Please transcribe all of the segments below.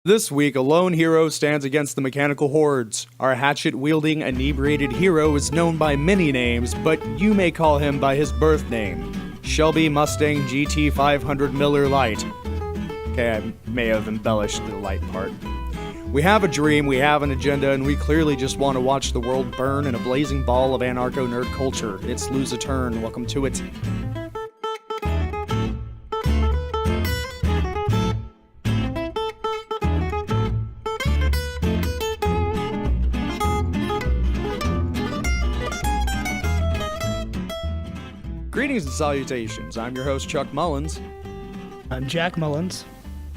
This week, a lone hero stands against the mechanical hordes. Our hatchet-wielding, inebriated hero is known by many names, but you may call him by his birth name, Shelby Mustang GT 500 Miller Lite. Okay, I may have embellished the Lite part. We have a dream, we have an agenda, and we clearly just want to watch the world burn in a blazing ball of anarcho-nerd culture. It's Lose a Turn. Welcome to it. Greetings and salutations. I'm your host, Chuck Mullins. I'm Jack Mullins.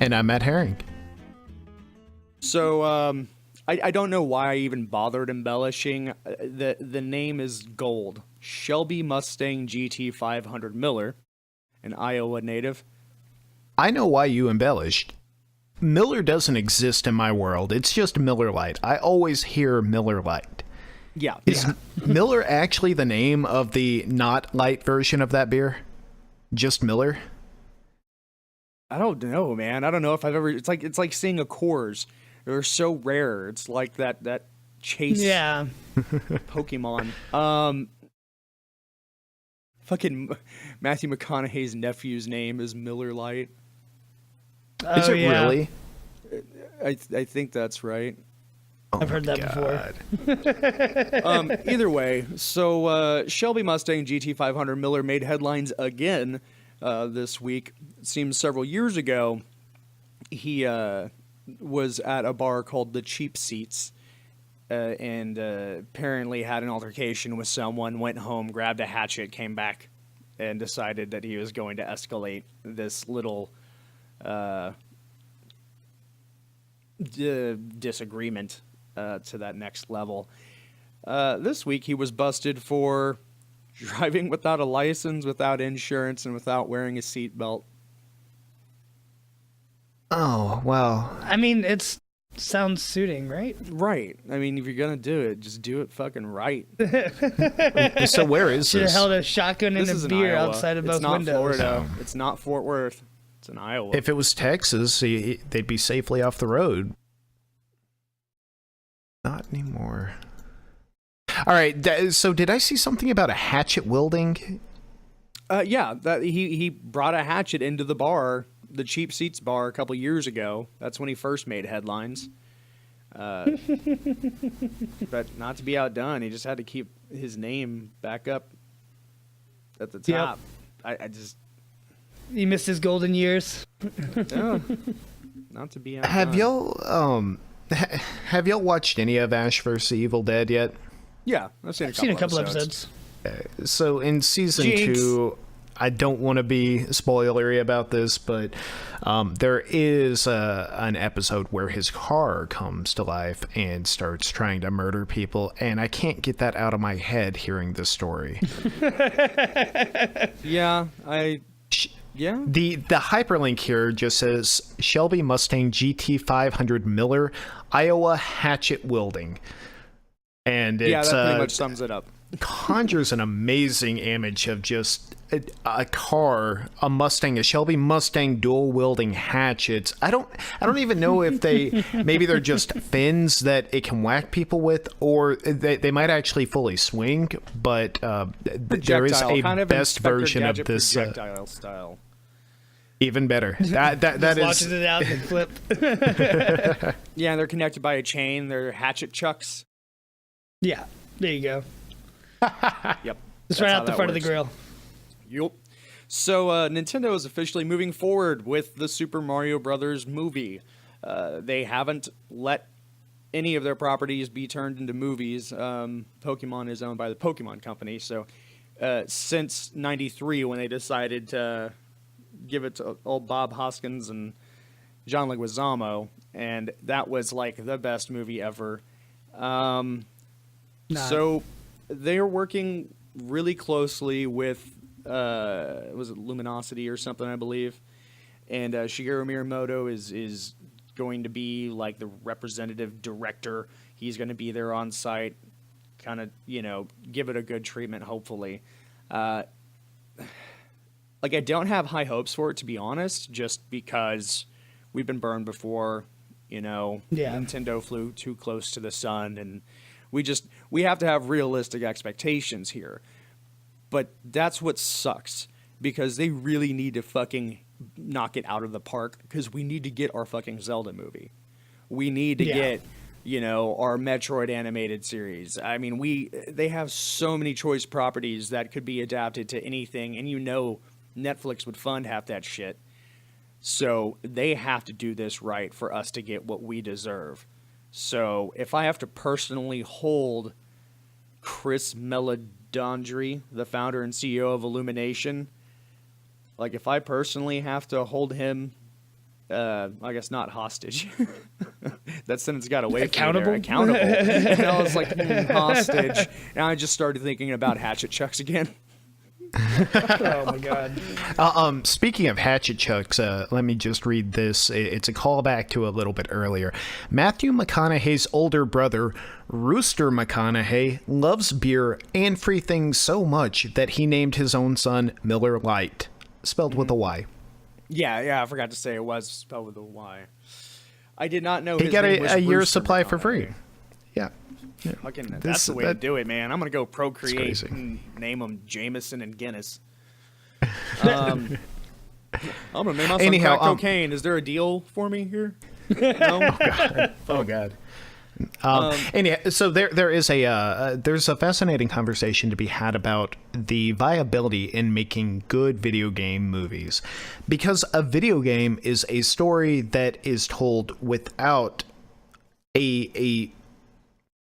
And I'm Matt Herring. So, I don't know why I even bothered embellishing. The name is gold. Shelby Mustang GT 500 Miller, an Iowa native. I know why you embellished. Miller doesn't exist in my world. It's just Miller Lite. I always hear Miller Lite. Yeah. Is Miller actually the name of the not light version of that beer? Just Miller? I don't know, man. I don't know if I've ever. It's like seeing a Coors. They're so rare. It's like that chase. Yeah. Pokemon. Fucking Matthew McConaughey's nephew's name is Miller Lite. Is it really? I think that's right. I've heard that before. Either way, so Shelby Mustang GT 500 Miller made headlines again this week. It seems several years ago, he was at a bar called the Cheap Seats and apparently had an altercation with someone, went home, grabbed a hatchet, came back, and decided that he was going to escalate this little disagreement to that next level. This week he was busted for driving without a license, without insurance, and without wearing a seatbelt. Oh, well. I mean, it sounds suiting, right? Right. I mean, if you're gonna do it, just do it fucking right. So where is Should have this? held a shotgun and This is a in beer Iowa. outside of It's both not windows. Florida. It's not Fort Worth. It's in Iowa. If it was Texas, they'd be safely off the road. Not anymore. All right, so did I see something about a hatchet wielding? Yeah, that he brought a hatchet into the bar, the Cheap Seats bar, a couple years ago. That's when he first made headlines. But not to be outdone, he just had to keep his name back up at the top. Yep. I just He missed his golden years. not to be outdone. Have y'all watched any of Ash vs. Evil Dead yet? Yeah, I've seen a couple episodes. So in season Jinx. 2, I don't want to be spoilery about this, but there is an episode where his car comes to life and starts trying to murder people, and I can't get that out of my head hearing this story. Yeah, yeah. The hyperlink here just says Shelby Mustang GT 500 Miller, Iowa hatchet wielding. And it's, that pretty much sums it up. Conjures an amazing image of just a car, a Mustang, a Shelby Mustang dual wielding hatchets. I don't even know if maybe they're just fins that it can whack people with, or they might actually fully swing. But there is a kind of best Inspector version of Gadget this. projectile style. Even better. That Just is. launches it out and flip. Yeah, they're connected by a chain. They're Hatchetchucks. Yeah, there you go. Yep. Just right out the front of the grill. Yup. So Nintendo is officially moving forward with the Super Mario Brothers movie. They haven't let any of their properties be turned into movies. Pokemon is owned by the Pokemon Company, so since '93 when they decided to give it to old Bob Hoskins and John Leguizamo, and that was like the best movie ever. So they're working really closely with was it Luminosity or something, I believe, and Shigeru Miyamoto is going to be like the representative director. He's going to be there on site, kind of give it a good treatment, hopefully. I don't have high hopes for it, to be honest, just because we've been burned before. Yeah. Nintendo flew too close to the sun, and we have to have realistic expectations here. But that's what sucks, because they really need to fucking knock it out of the park, because we need to get our fucking Zelda movie. We need to get, our Metroid animated series. I mean, they have so many choice properties that could be adapted to anything, and Netflix would fund half that shit. So they have to do this right for us to get what we deserve. So if I have to personally hold Chris Meledandri, the founder and CEO of Illumination, like if I personally have to hold him, I guess not hostage. That sentence got away from me there. Accountable. And I was like, hostage. And I just started thinking about Hatchetchucks again. Oh my god. Speaking of Hatchetchucks, let me just read this. It's a callback to a little bit earlier. Matthew McConaughey's older brother, Rooster McConaughey, loves beer and free things so much that he named his own son Miller Lite, spelled with a Y. Yeah, I forgot to say it was spelled with a Y. I did not know he his got name was a year's Rooster supply McConaughey. for free. Yeah. Fucking, that's the way to do it, man. I'm gonna go procreate and name them Jameson and Guinness. I'm gonna name my son crack cocaine. Is there a deal for me here? No. Oh god. Anyhow, so there's a fascinating conversation to be had about the viability in making good video game movies, because a video game is a story that is told without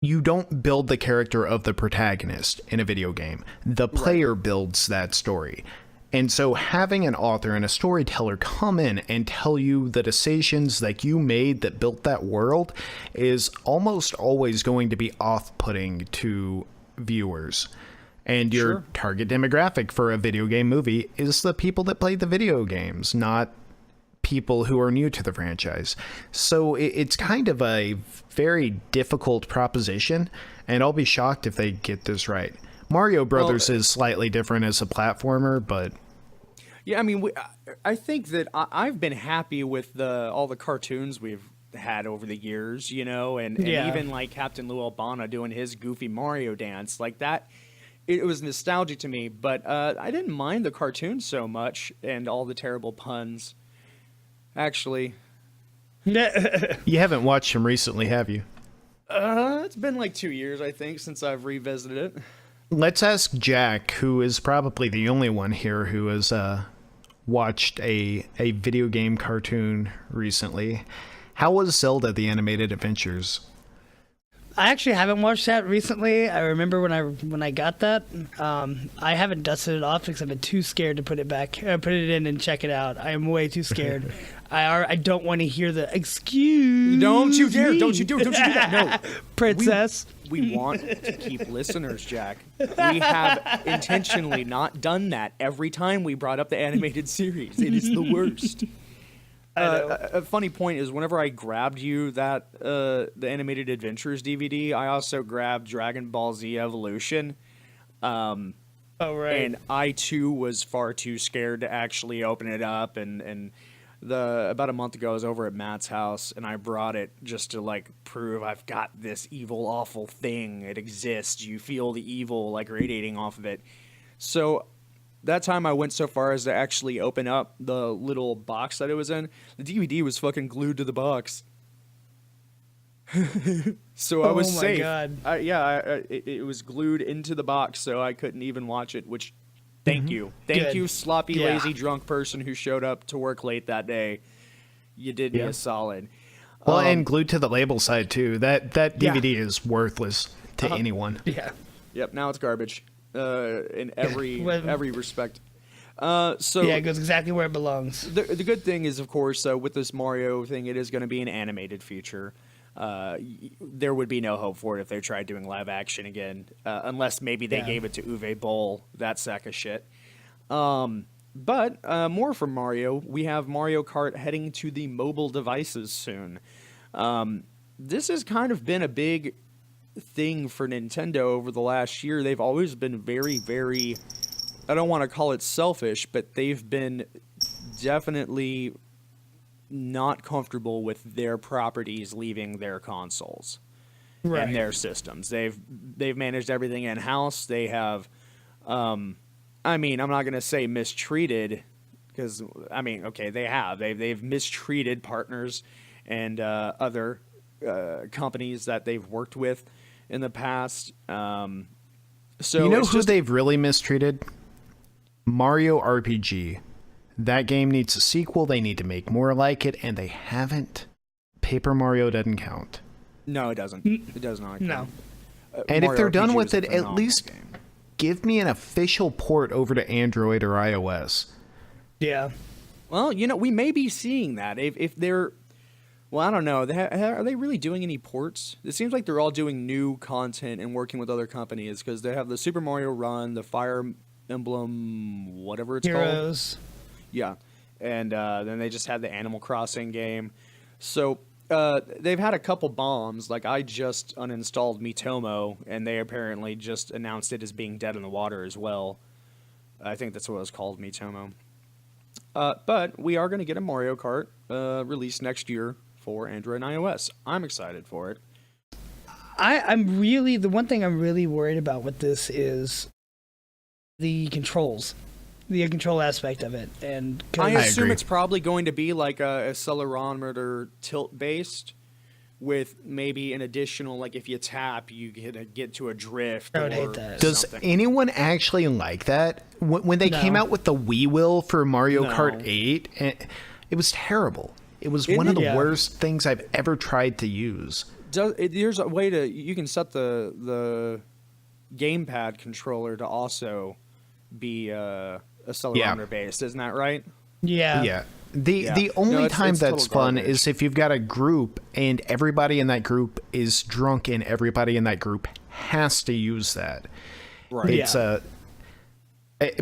you don't build the character of the protagonist in a video game. The player builds that story. And so having an author and a storyteller come in and tell you the decisions that you made that built that world is almost always going to be off-putting to viewers. And your target demographic for a video game movie is the people that play the video games, not people who are new to the franchise. So it's kind of a very difficult proposition, and I'll be shocked if they get this right. Mario Brothers is slightly different as a platformer, but yeah, I mean, I think that I've been happy with all the cartoons we've had over the years, and even like Captain Lou Albano doing his goofy Mario dance like that. It was nostalgic to me, but I didn't mind the cartoons so much and all the terrible puns. Actually, you haven't watched them recently, have you? It's been like 2 years, I think, since I've revisited it. Let's ask Jack, who is probably the only one here who has watched a video game cartoon recently. How was Zelda: The Animated Adventures? I actually haven't watched that recently. I remember when I got that. I haven't dusted it off because I've been too scared to put it in and check it out. I am way too scared. I don't want to hear the excuse. Don't you dare! Don't you do that! No, princess. We want to keep listeners, Jack. We have intentionally not done that every time we brought up the animated series. It is the worst. A funny point is whenever I grabbed you the Animated Adventures DVD, I also grabbed Dragon Ball Z Evolution. Oh, right. And I too was far too scared to actually open it up. And about a month ago, I was over at Matt's house, and I brought it just to like prove I've got this evil, awful thing. It exists. You feel the evil like radiating off of it. So that time I went so far as to actually open up the little box that it was in. The DVD was fucking glued to the box. So I was safe. Oh my god. It was glued into the box, so I couldn't even watch it, which thank you. Thank you, sloppy, lazy, drunk person who showed up to work late that day. You did me a solid. Well, and glued to the label side, too. That DVD is worthless to anyone. Yeah. Yep, now it's garbage. In every respect. So yeah, it goes exactly where it belongs. The good thing is, of course, with this Mario thing, it is going to be an animated feature. There would be no hope for it if they tried doing live action again, unless maybe they gave it to Uwe Boll, that sack of shit. But more from Mario, we have Mario Kart heading to the mobile devices soon. This has kind of been a big thing for Nintendo over the last year. They've always been very, very, I don't want to call it selfish, but they've been definitely not comfortable with their properties leaving their consoles Right. and their systems. They've managed everything in house. They have, I mean, I'm not going to say mistreated, because I mean, okay, they've mistreated partners and other companies that they've worked with in the past. So you know who they've really mistreated? Mario RPG. That game needs a sequel. They need to make more like it, and they haven't. Paper Mario doesn't count. No, it doesn't. It does not. No. And Mario if they're done RPG with was a it, at phenomenal least game. give me an official port over to Android or iOS. Yeah. Well, you know, we may be seeing that if they're. Well, I don't know. Are they really doing any ports? It seems like they're all doing new content and working with other companies, because they have the Super Mario Run, the Fire Emblem, whatever it's called. Heroes. Yeah, and then they just had the Animal Crossing game. So they've had a couple bombs. Like, I just uninstalled Miitomo, and they apparently just announced it as being dead in the water as well. I think that's what it was called, Miitomo. But we are going to get a Mario Kart released next year for Android and iOS. I'm excited for it. I'm really, the one thing I'm really worried about with this is the controls, the control aspect of it. And I assume agree. it's probably going to be like a accelerometer tilt based, with maybe an additional, like if you tap, you get to a drift. I would or hate that. Does something. anyone actually like that? When they came No. out with the Wii Wheel for Mario No. Kart 8, it was terrible. It was Isn't one of the it? Yeah. worst things I've ever tried to use. There's a way you can set the gamepad controller to also be accelerometer based, isn't that right? yeah. Yeah. The Yeah. the only No, it's time total that's fun garbage. is if you've got a group and everybody in that group is drunk and everybody in that group has to use that. Right. It's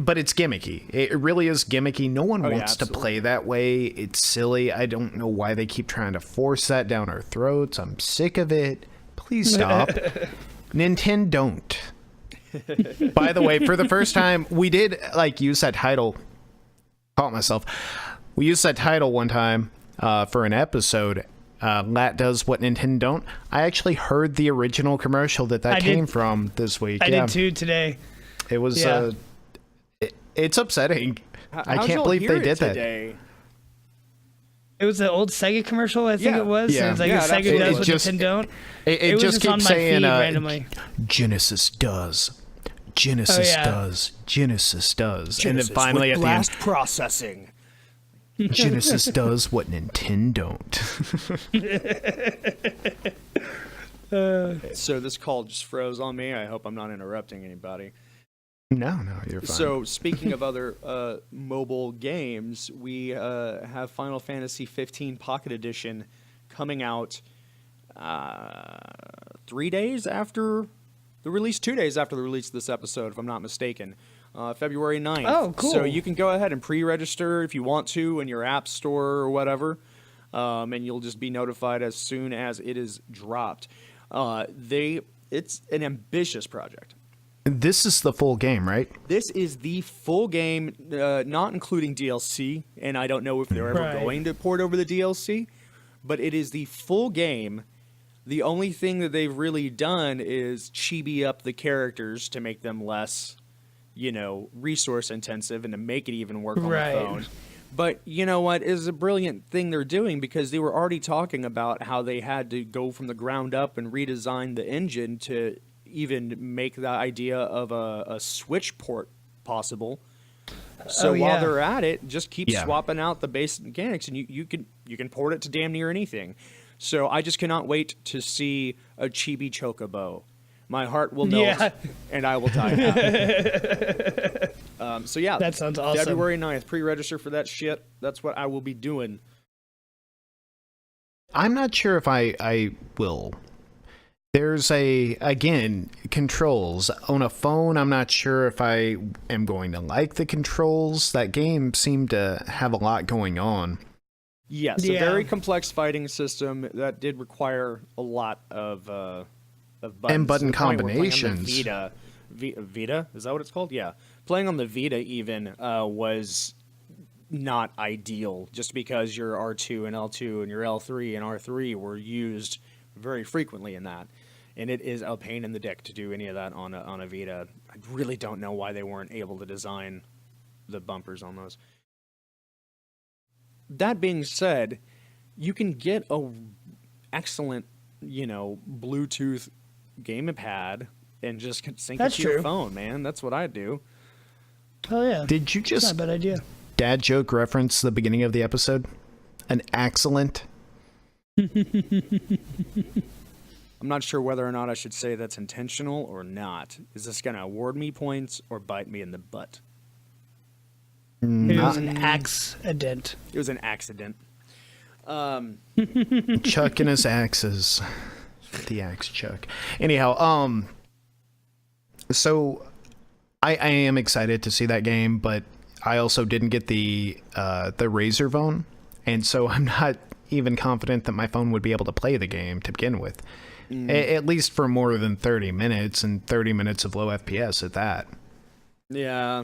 but it's gimmicky. It really is gimmicky. No one Oh, yeah, wants to absolutely. play that way. It's silly. I don't know why they keep trying to force that down our throats. I'm sick of it. Please stop. Nintendo don't. By the way, for the first time, we did use that title. Caught myself. We used that title one time for an episode. LAT does what Nintendo don't. I actually heard the original commercial that I came did- from this week. I yeah. did too today. It was. Yeah. It's upsetting. I How'd can't y'all believe hear they it did that. today? It was the old Sega commercial, I think Yeah. it was. Yeah. It was like Yeah, Sega absolutely. does It what just- Nintendo don't. It was just just on keeps my saying feed randomly. Genesis does. Genesis Oh, yeah. does. Genesis does. And then finally at the end, processing. Genesis does what Nintendo don't. So this call just froze on me. I hope I'm not interrupting anybody. No, you're fine. So speaking of other mobile games, we have Final Fantasy 15 Pocket Edition coming out 3 days after the release, 2 days after the release of this episode, if I'm not mistaken. February 9th. Oh, cool. So you can go ahead and pre-register if you want to in your app store or whatever, and you'll just be notified as soon as it is dropped. It's an ambitious project. This is the full game, right? This is the full game, not including DLC, and I don't know if they're ever Right. going to port over the DLC, but it is the full game. The only thing that they've really done is chibi up the characters to make them less, resource intensive and to make it even work on Right. the phone. But you know what is a brilliant thing they're doing, because they were already talking about how they had to go from the ground up and redesign the engine to even make the idea of a Switch port possible. So Oh, while yeah. they're at it, just keep Yeah. swapping out the basic mechanics, and you can port it to damn near anything. So I just cannot wait to see a chibi chocobo. My heart will melt, Yeah. and I will die happy. So yeah, That sounds awesome. February 9th, pre-register for that shit. That's what I will be doing. I'm not sure if I will. There's again, controls. On a phone, I'm not sure if I am going to like the controls. That game seemed to have a lot going on. Yes, Yeah. a very complex fighting system that did require a lot of buttons. And button To the point where playing on the combinations. Vita, is that what it's called? Yeah, playing on the Vita even was not ideal, just because your R2 and L2 and your L3 and R3 were used very frequently in that. And it is a pain in the dick to do any of that on a Vita. I really don't know why they weren't able to design the bumpers on those. That being said, you can get a excellent, Bluetooth gamepad and just sync it to your phone, man. That's what I do. Oh yeah. Did you just Not a bad idea. dad joke reference the beginning of the episode? An excellent. I'm not sure whether or not I should say that's intentional or not. Is this going to award me points or bite me in the butt? It was an accident. It was an accident. Chuck and his axes. The axe Chuck. Anyhow, so I am excited to see that game, but I also didn't get the Razer phone, and so I'm not even confident that my phone would be able to play the game to begin with. At least for more than 30 minutes, and 30 minutes of low FPS at that. Yeah.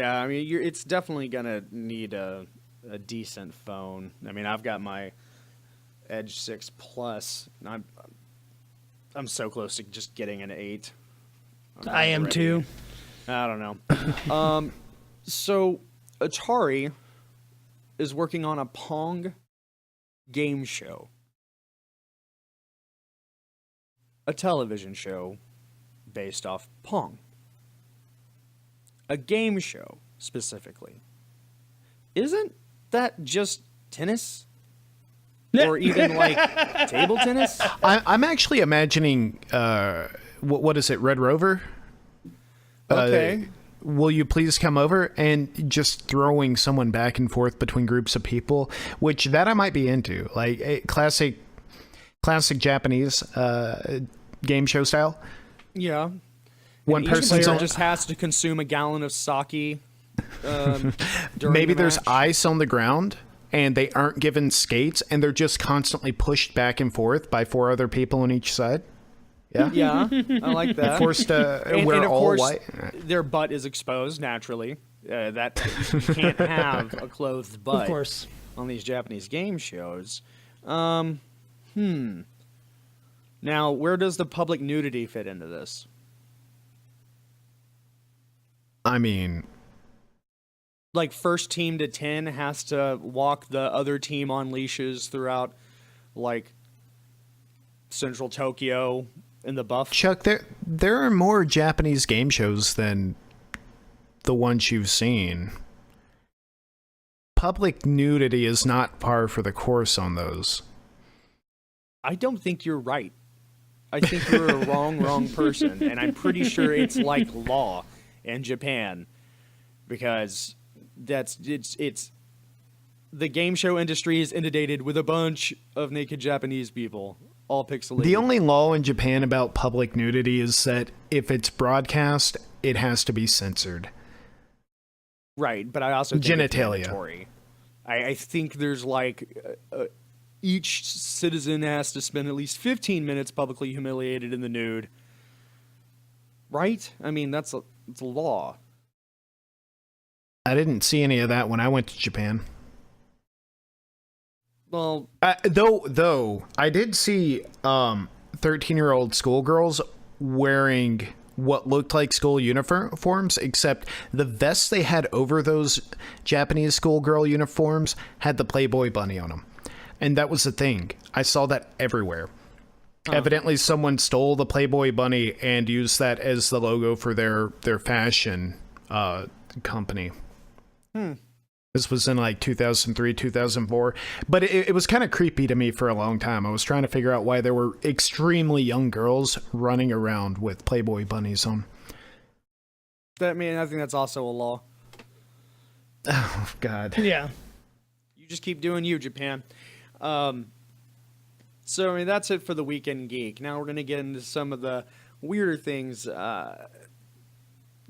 I mean, it's definitely gonna need a decent phone. I mean, I've got my Edge 6 Plus, and I'm so close to just getting an 8. I am too. I don't know. So Atari is working on a Pong game show. A television show based off Pong. A game show, specifically. Isn't that just tennis? Or even, table tennis? I'm actually imagining, what is it, Red Rover? Okay. Will you please come over? And just throwing someone back and forth between groups of people, which that I might be into. Like, a classic Japanese game show style. Yeah. One Each person player just has to consume a gallon of sake. Maybe there's match. ice on the ground, and they aren't given skates, and they're just constantly pushed back and forth by 4 other people on each side. Yeah, Yeah, I like that. forced to and wear of all course, white. their butt is exposed naturally. That you can't have a clothed butt Of course. on these Japanese game shows. Now, where does the public nudity fit into this? I mean, Like, first team to 10 has to walk the other team on leashes throughout, central Tokyo in the buff. Chuck, there are more Japanese game shows than the ones you've seen. Public nudity is not par for the course on those. I don't think you're right. I think you're a wrong person, and I'm pretty sure it's like law in Japan, because it's the game show industry is inundated with a bunch of naked Japanese people, all pixelated. The only law in Japan about public nudity is that if it's broadcast, it has to be censored. Right, but I also think it's Genitalia. mandatory. I think there's each citizen has to spend at least 15 minutes publicly humiliated in the nude. Right? I mean, it's a law. I didn't see any of that when I went to Japan. Well, Though I did see 13-year-old schoolgirls wearing what looked like school uniforms, except the vests they had over those Japanese schoolgirl uniforms had the Playboy bunny on them. And that was the thing. I saw that everywhere. Evidently, someone stole the Playboy bunny and used that as the logo for their fashion company. This was in 2003, 2004. But it was kind of creepy to me for a long time. I was trying to figure out why there were extremely young girls running around with Playboy bunnies on. I think that's also a law. Oh, God. Yeah. You just keep doing you, Japan. So, that's it for the Weekend Geek. Now we're going to get into some of the weirder things.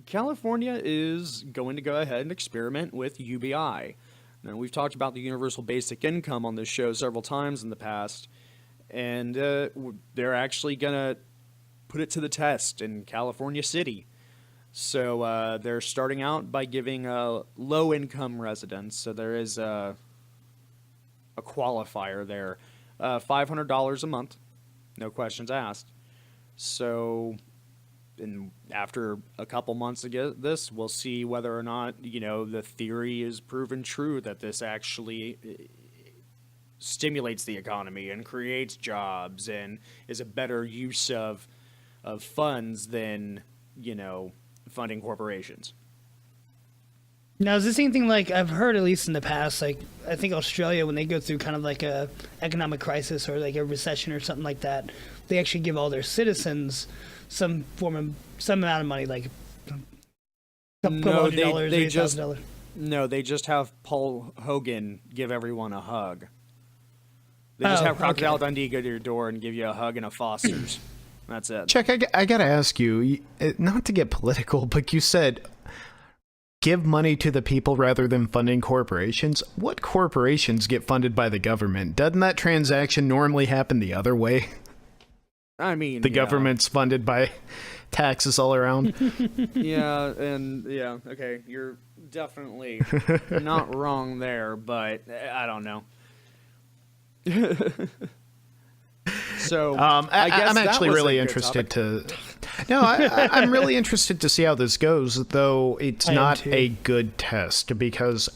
California is going to go ahead and experiment with UBI. Now, we've talked about the Universal Basic Income on this show several times in the past, and they're actually going to put it to the test in California City. So they're starting out by giving low-income residents. So there is a qualifier there, $500 a month, no questions asked. So, and after a couple months to get this, we'll see whether or not, the theory is proven true that this actually stimulates the economy and creates jobs and is a better use of funds than, funding corporations. Now, is this anything like I've heard, at least in the past, like I think Australia, when they go through kind of like a economic crisis or like a recession or something like that, they actually give all their citizens some amount of money, like a couple $100, $8,000. No, they just have Paul Hogan give everyone a hug. They just have Crocodile Dundee go to your door and give you a hug and a Foster's. That's it. Chuck, I gotta ask you, not to get political, but you said give money to the people rather than funding corporations. What corporations get funded by the government? Doesn't that transaction normally happen the other way? I mean, the government's funded by taxes all around. Okay, you're definitely not wrong there, but I don't know. So I'm actually really interested to. No, I'm really interested to see how this goes, though it's not a good test because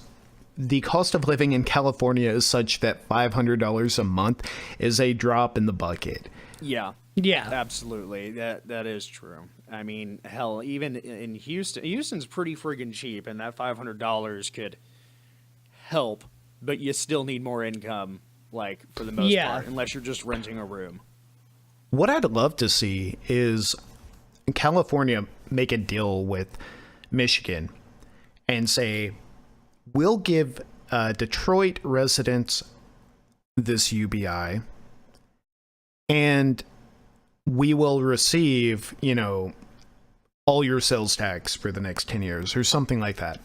the cost of living in California is such that $500 a month is a drop in the bucket. Yeah, absolutely. That is true. I mean, hell, even in Houston's pretty friggin' cheap, and that $500 could help, but you still need more income. Like, for the most part, unless you're just renting a room. What I'd love to see is California make a deal with Michigan and say, we'll give Detroit residents this UBI, and we will receive, all your sales tax for the next 10 years or something like that.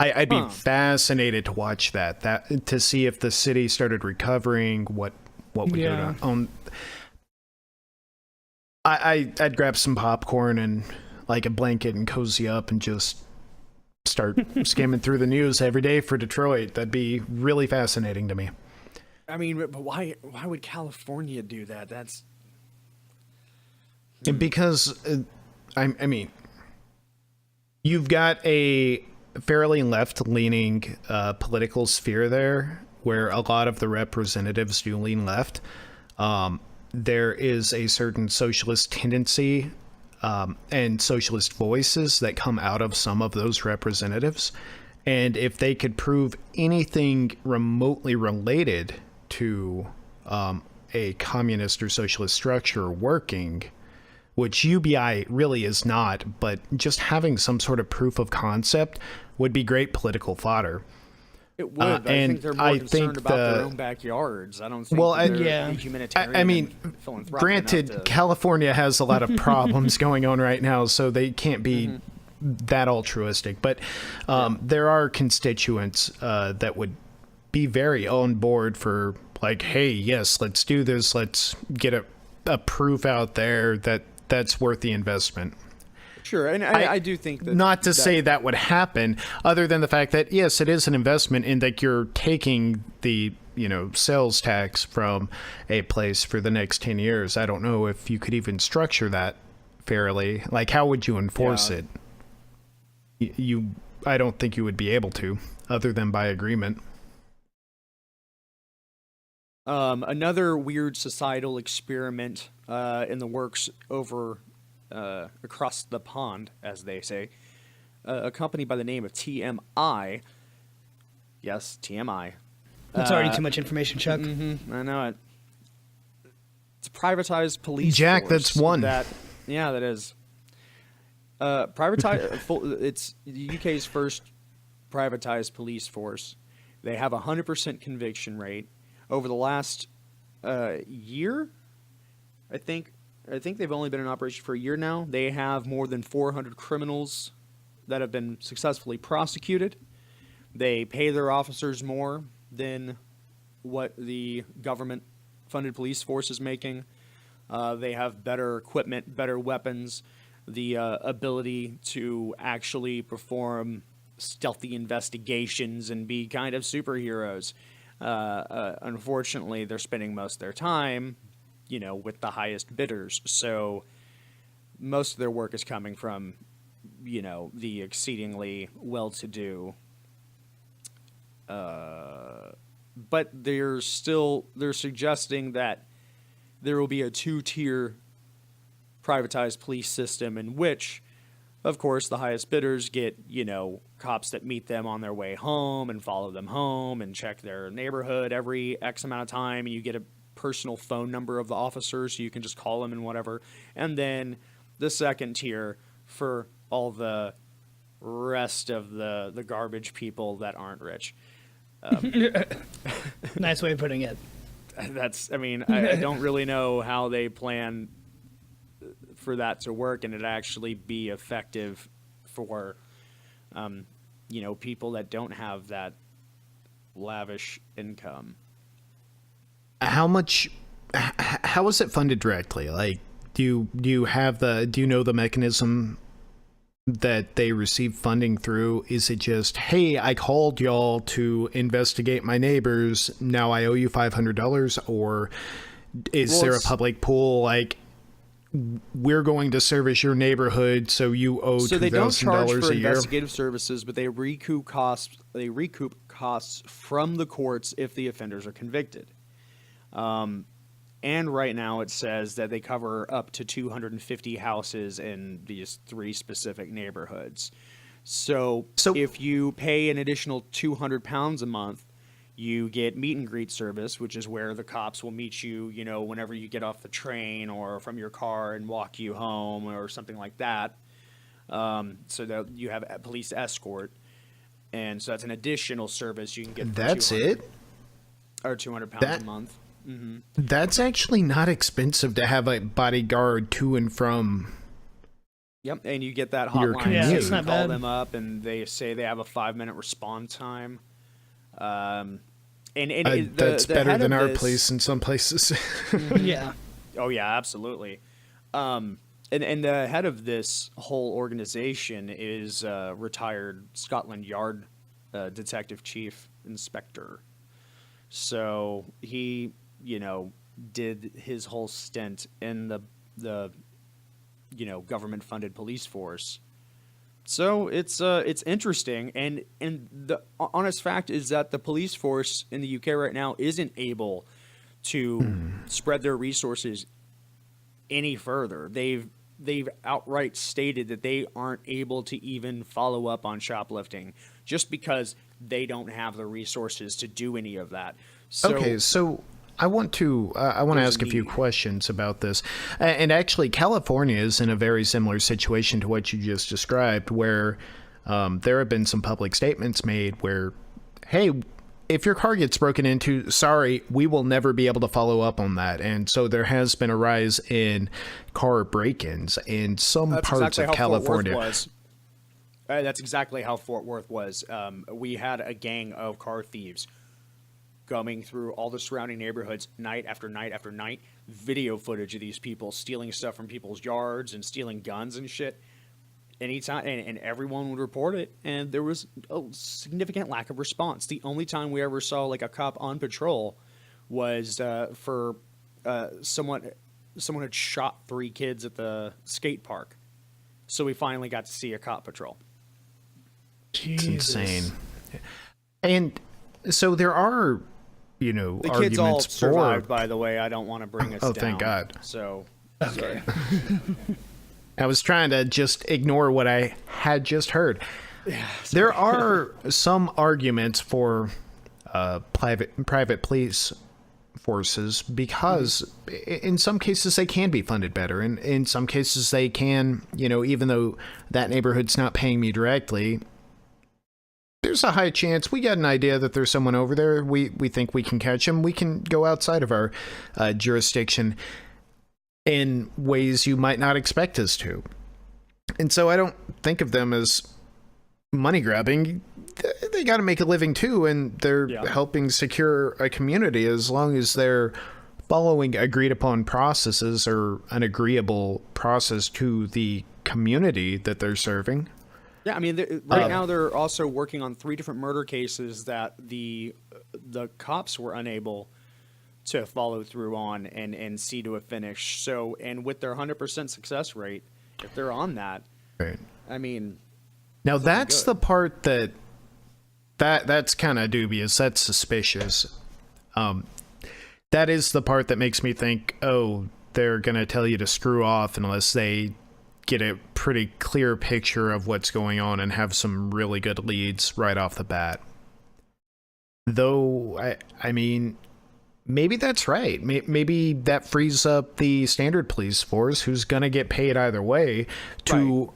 I'd be fascinated to watch that to see if the city started recovering, what would go on. I'd grab some popcorn and like a blanket and cozy up and just start skimming through the news every day for Detroit. That'd be really fascinating to me. I mean, but why would California do that? That's because I mean, you've got a fairly left-leaning political sphere there, where a lot of the representatives do lean left. There is a certain socialist tendency and socialist voices that come out of some of those representatives. And if they could prove anything remotely related to a communist or socialist structure working, which UBI really is not, but just having some sort of proof of concept would be great political fodder. It would. I think they're more concerned about their own backyards. I don't think they're humanitarian. I mean, granted, California has a lot of problems going on right now, so they can't be that altruistic. But there are constituents that would be very on board for, like, hey, yes, let's do this. Let's get a proof out there that's worth the investment. Sure, and I do think that... Not to say that would happen, other than the fact that, yes, it is an investment in that you're taking the, sales tax from a place for the next 10 years. I don't know if you could even structure that fairly. Like, how would you enforce it? I don't think you would be able to, other than by agreement. Another weird societal experiment in the works over... across the pond, as they say, a company by the name of TMI. Yes, TMI. That's already too much information, Chuck. I know it. It's a privatized police Jack, force. that's one. That is. It's the UK's first privatized police force. They have a 100% conviction rate. Over the last year, I think they've only been in operation for a year now. They have more than 400 criminals that have been successfully prosecuted. They pay their officers more than what the government-funded police force is making. They have better equipment, better weapons. the ability to actually perform stealthy investigations and be kind of superheroes. Unfortunately, they're spending most of their time, with the highest bidders. So most of their work is coming from, the exceedingly well-to-do. But they're suggesting that there will be a 2-tier privatized police system in which, of course, the highest bidders get, cops that meet them on their way home and follow them home and check their neighborhood every X amount of time. And you get a personal phone number of the officer so you can just call them and whatever. And then the second tier for all the rest of the garbage people that aren't rich. Nice way of putting it. I don't really know how they plan for that to work and it actually be effective for, people that don't have that lavish income. How is it funded directly? Like, do you know the mechanism that they receive funding through? Is it just, hey, I called y'all to investigate my neighbors, now I owe you $500? Or is there a public pool, like, we're going to service your neighborhood, so you owe $2,000 a year? So they don't charge for investigative services, but they recoup costs from the courts if the offenders are convicted. And right now it says that they cover up to 250 houses in these 3 specific neighborhoods. So if you pay an additional £200 a month, you get meet and greet service, which is where the cops will meet you, whenever you get off the train or from your car and walk you home or something like that. So that you have a police escort. And so that's an additional service you can get. That's it? Or £200 a month. Mm-hmm. That's actually not expensive to have a bodyguard to and from. Yep, and you get that hotline. Yeah, it's you not call bad. them up, and they say they have a 5-minute response time. And that's better than our this, place in some places. Yeah. Oh yeah, absolutely. And the head of this whole organization is retired Scotland Yard detective chief inspector. So he, did his whole stint in the government funded police force. So it's interesting, and the honest fact is that the police force in the UK right now isn't able to spread their resources any further. They've outright stated that they aren't able to even follow up on shoplifting just because they don't have the resources to do any of that. So I want to ask a few questions about this. And actually, California is in a very similar situation to what you just described, where there have been some public statements made where, hey, if your car gets broken into, sorry, we will never be able to follow up on that. And so there has been a rise in car break-ins in some parts of California. That's exactly how Fort Worth was. We had a gang of car thieves coming through all the surrounding neighborhoods night after night after night. Video footage of these people stealing stuff from people's yards and stealing guns and shit. Anytime, and everyone would report it, and there was a significant lack of response. The only time we ever saw like a cop on patrol was for someone had shot 3 kids at the skate park, so we finally got to see a cop patrol. It's insane. And so there are, the arguments kids all for. survived, by the way. I don't want to bring us down. Oh, thank God. So, Okay. I was trying to just ignore what I had just heard. Yeah, there are some arguments for private police forces because in some cases they can be funded better, and in some cases they can, even though that neighborhood's not paying me directly, there's a high chance we got an idea that there's someone over there. We think we can catch him. We can go outside of our jurisdiction in ways you might not expect us to. And so I don't think of them as money grabbing. They got to make a living too, and they're helping secure a community as long as they're following agreed upon processes or an agreeable process to the community that they're serving. Yeah, I mean, right now they're also working on 3 different murder cases that the cops were unable to follow through on and see to a finish. So, and with their 100% success rate, if they're on that, Right. I mean, Now that's good. the part that's kind of dubious. That's suspicious. That is the part that makes me think, oh, they're gonna tell you to screw off unless they get a pretty clear picture of what's going on and have some really good leads right off the bat. Though, I mean, maybe that's right. Maybe that frees up the standard police force, who's going to get paid either way, to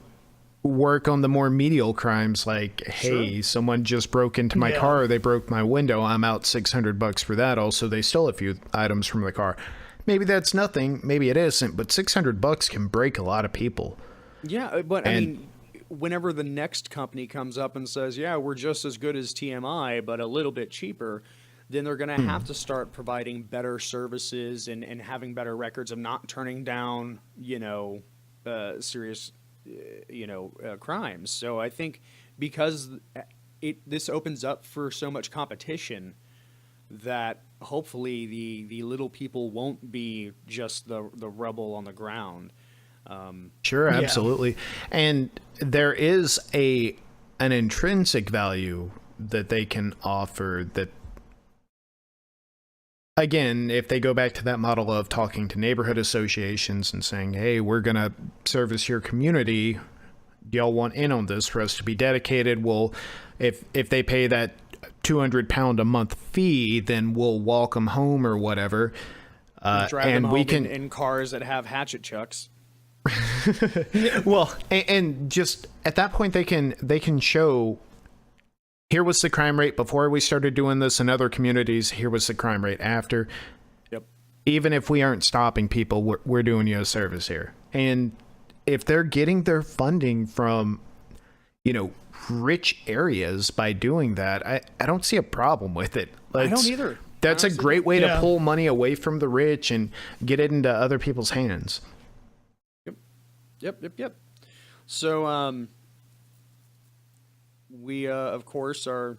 work on the more menial crimes like, hey, someone just broke into my car, they broke my window, I'm out $600 for that. Also, they stole a few items from the car. Maybe that's nothing, maybe it isn't, but $600 can break a lot of people. Yeah, but I mean, whenever the next company comes up and says, yeah, we're just as good as TMI, but a little bit cheaper, then they're going to have to start providing better services and having better records of not turning down, serious, crimes. So I think because this opens up for so much competition, that hopefully the little people won't be just the rubble on the ground. Sure, absolutely. And there is an intrinsic value that they can offer that, again, if they go back to that model of talking to neighborhood associations and saying, hey, we're going to service your community, do y'all want in on this for us to be dedicated? Well, if they pay that £200 a month fee, then we'll walk them home or whatever. Drive and them we home can in cars that have Hatchetchucks. Well, and just at that point they can show, here was the crime rate before we started doing this in other communities, here was the crime rate after. Yep. Even if we aren't stopping people, we're doing you a service here. And if they're getting their funding from rich areas by doing that, I don't see a problem with it. I don't either. That's a great way to pull money away from the rich and get it into other people's hands. Yep. So, we, of course, are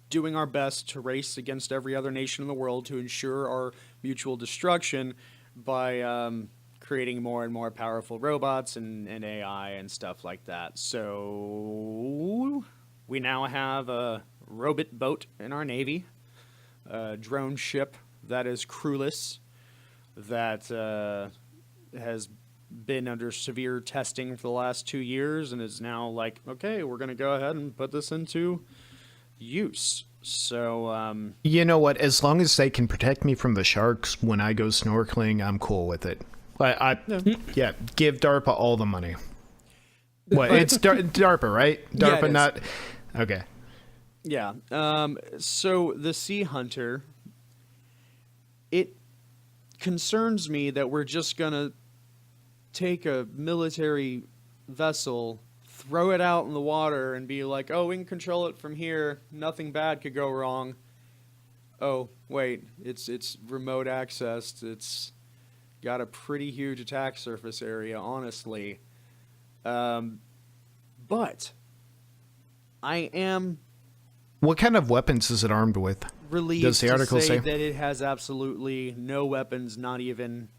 doing our best to race against every other nation in the world to ensure our mutual destruction by creating more and more powerful robots and AI and stuff like that. So, we now have a robot boat in our Navy, a drone ship that is crewless, that has been under severe testing for the last 2 years and is now like, okay, we're going to go ahead and put this into use. So, you know what? As long as they can protect me from the sharks when I go snorkeling, I'm cool with it. Yeah, give Darpa all the money. What? It's Darpa, right? Darpa, yeah, not... Okay. Yeah. So the Sea Hunter, it concerns me that we're just going to take a military vessel, throw it out in the water, and be like, oh, we can control it from here. Nothing bad could go wrong. Oh, wait, it's remote accessed. It's got a pretty huge attack surface area, honestly. But I am... What kind of weapons is it armed with? relieved Does the article to say say? that it has absolutely no weapons, not even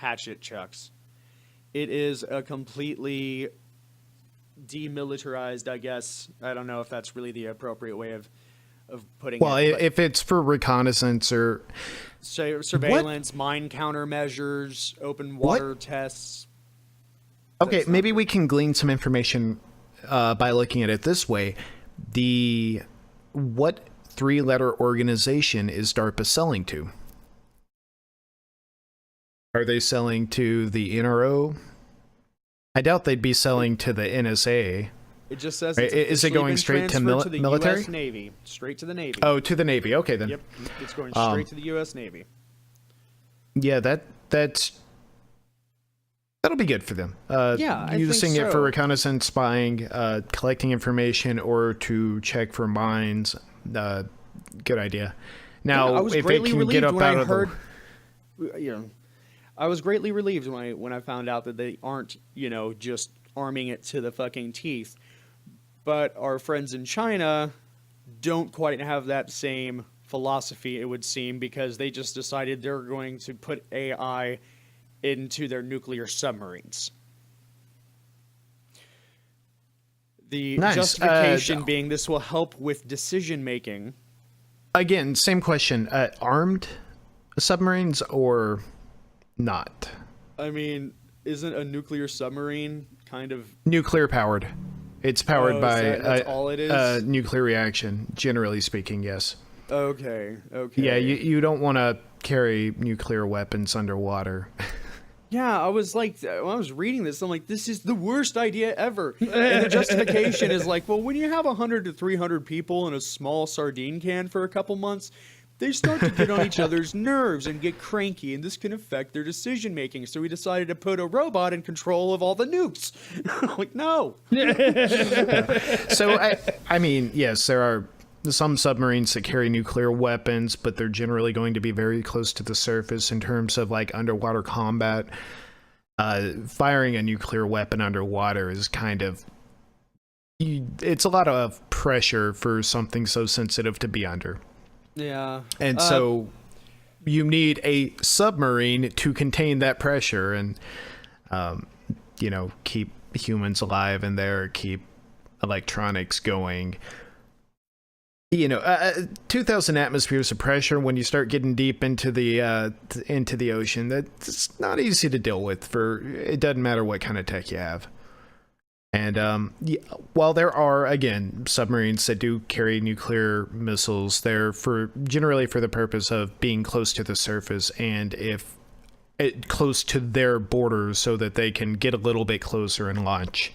Hatchetchucks. It is a completely demilitarized, I guess. I don't know if that's really the appropriate way of putting Well, it. Well, if it's for reconnaissance or surveillance, mine countermeasures, open water tests. okay, maybe we can glean some information by looking at it this way. What three-letter organization is DARPA selling to? Are they selling to the NRO? I doubt they'd be selling to the NSA. It just says Right, it's is it officially going been straight to transferred the military? U.S. Navy, straight to the Navy. Oh, to the Navy. Okay, then. Yep, it's going straight to the U.S. Navy. Yeah, that'll be good for them. Yeah, I using think it for so. reconnaissance, spying, collecting information, or to check for mines. Good idea. Now, I was if it greatly can relieved get up when out I of heard, I was greatly relieved when I found out that they aren't, just arming it to the fucking teeth. But our friends in China don't quite have that same philosophy, it would seem, because they just decided they're going to put AI into their nuclear submarines. The Nice. justification being this will help with decision making. Again, same question. Armed submarines or not? I mean, isn't a nuclear submarine kind of... Nuclear powered. It's powered by that's all it is? nuclear reaction, generally speaking, yes. Okay. Yeah, you don't want to carry nuclear weapons underwater. Yeah, I was like, when I was reading this, I'm like, this is the worst idea ever. And the justification is like, well, when you have 100 to 300 people in a small sardine can for a couple months, they start to get on each other's nerves and get cranky, and this can affect their decision making. So we decided to put a robot in control of all the nukes. I'm like, no. So, I mean, yes, there are some submarines that carry nuclear weapons, but they're generally going to be very close to the surface in terms of like underwater combat. Firing a nuclear weapon underwater is kind of... it's a lot of pressure for something so sensitive to be under. Yeah. And so you need a submarine to contain that pressure and, keep humans alive in there, keep electronics going. 2,000 atmospheres of pressure when you start getting deep into the ocean, that's not easy to deal with. It doesn't matter what kind of tech you have. And while there are, again, submarines that do carry nuclear missiles, they're generally for the purpose of being close to the surface and close to their borders so that they can get a little bit closer and launch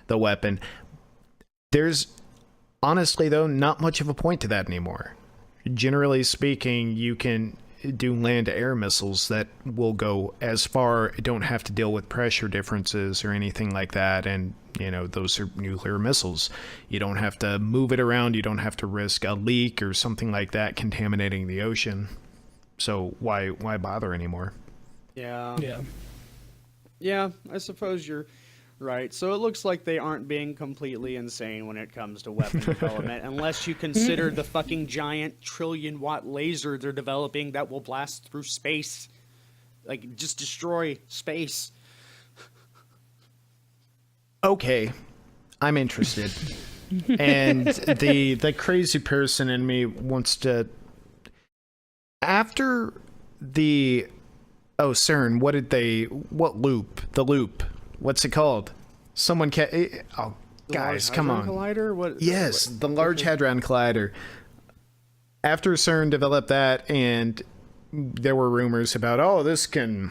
the weapon. There's honestly, though, not much of a point to that anymore. Generally speaking, you can do land-to-air missiles that will go as far, don't have to deal with pressure differences or anything like that, and those are nuclear missiles. You don't have to move it around, you don't have to risk a leak or something like that contaminating the ocean. So why bother anymore? Yeah, I suppose you're right. So it looks like they aren't being completely insane when it comes to weapon development, unless you consider the fucking giant trillion-watt laser they're developing that will blast through space. Like, just destroy space. Okay, I'm interested. And the crazy person in me wants to... After the... Oh, CERN, what loop? The loop. What's it called? Someone oh, guys, come on. Collider? What? Yes, the Large Hadron Collider. After CERN developed that, and there were rumors about, this can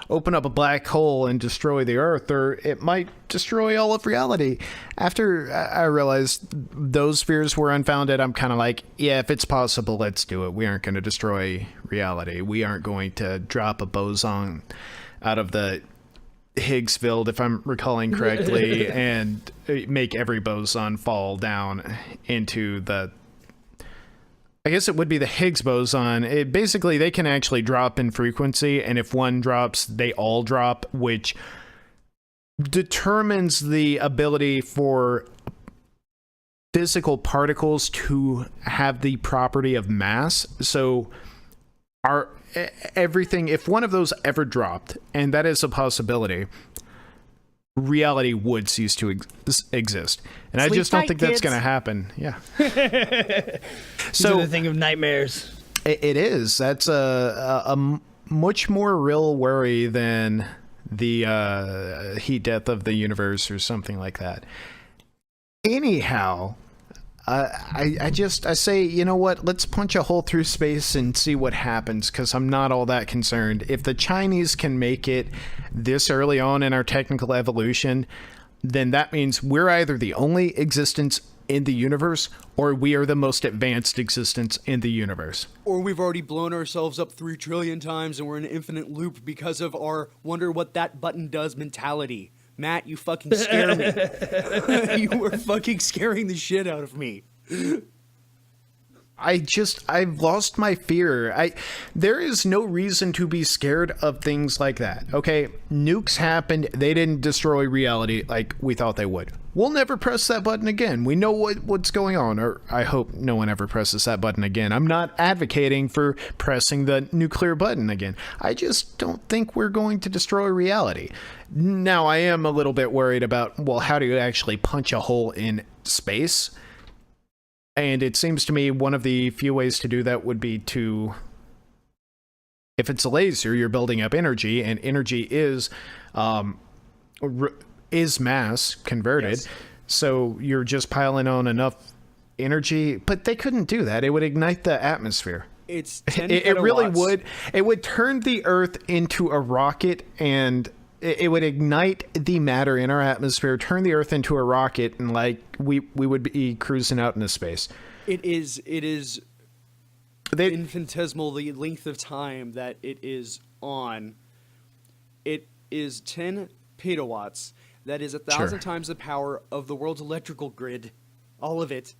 open up a black hole and destroy the Earth, or it might destroy all of reality. After I realized those fears were unfounded, I'm kind of like, yeah, if it's possible, let's do it. We aren't going to destroy reality. We aren't going to drop a boson out of the Higgs field, if I'm recalling correctly, and make every boson fall down into the... I guess it would be the Higgs boson. Basically, they can actually drop in frequency, and if one drops, they all drop, which determines the ability for physical particles to have the property of mass. So everything, if one of those ever dropped, and that is a possibility, reality would cease to exist. And I just don't think that's going to happen. Yeah. So the thing of nightmares. It is. That's a much more real worry than the heat death of the universe or something like that. Anyhow, I say, you know what? Let's punch a hole through space and see what happens, because I'm not all that concerned. If the Chinese can make it this early on in our technical evolution, then that means we're either the only existence in the universe, or we are the most advanced existence in the universe. Or we've already blown ourselves up 3 trillion times and we're in an infinite loop because of our wonder what that button does mentality. Matt, you fucking scare me. You were fucking scaring the shit out of me. I've lost my fear. There is no reason to be scared of things like that. Okay, nukes happened. They didn't destroy reality like we thought they would. We'll never press that button again. We know what's going on, or I hope no one ever presses that button again. I'm not advocating for pressing the nuclear button again. I just don't think we're going to destroy reality. Now, I am a little bit worried about, well, how do you actually punch a hole in space? And it seems to me one of the few ways to do that would be to, if it's a laser, you're building up energy, and energy is mass converted. Yes. So you're just piling on enough energy, but they couldn't do that. It would ignite the atmosphere. It's 10 It really petawatts. would. It would turn the Earth into a rocket, and it would ignite the matter in our atmosphere, turn the Earth into a rocket, and like we would be cruising out into space. It is infinitesimal, the length of time that it is on. It is 10 petawatts. That is 1,000 times the power of the world's electrical grid. All of it.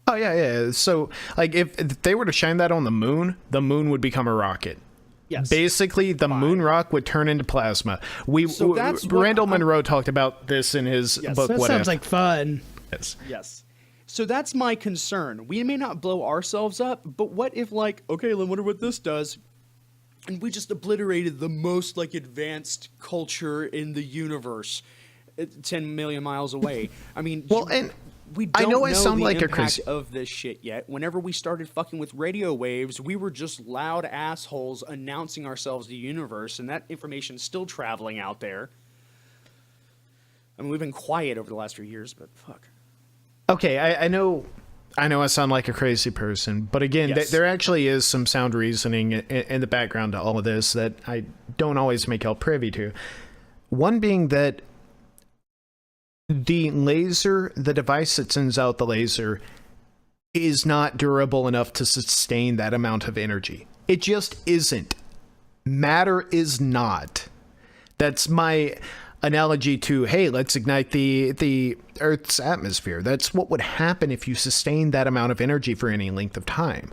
Oh yeah. So like if they were to shine that on the moon would become a rocket. Yes. Basically, the moon rock would turn into plasma. So that's what Randall Munroe talked about this in his book. That What sounds If. like fun. Yes. Yes. So that's my concern. We may not blow ourselves up, but what if, like, okay, I wonder what this does, and we just obliterated the most, like, advanced culture in the universe 10 million miles away? I mean, Well, and we I don't know I sound the like a impact crazy- of this shit yet. Whenever we started fucking with radio waves, we were just loud assholes announcing ourselves to the universe, and that information's still traveling out there. I mean, we've been quiet over the last few years, but fuck. Okay, I know I sound like a crazy person, but again, Yes. there actually is some sound reasoning in the background to all of this that I don't always make y'all privy to. One being that the device that sends out the laser, is not durable enough to sustain that amount of energy. It just isn't. Matter is not. That's my analogy to, hey, let's ignite the Earth's atmosphere. That's what would happen if you sustain that amount of energy for any length of time.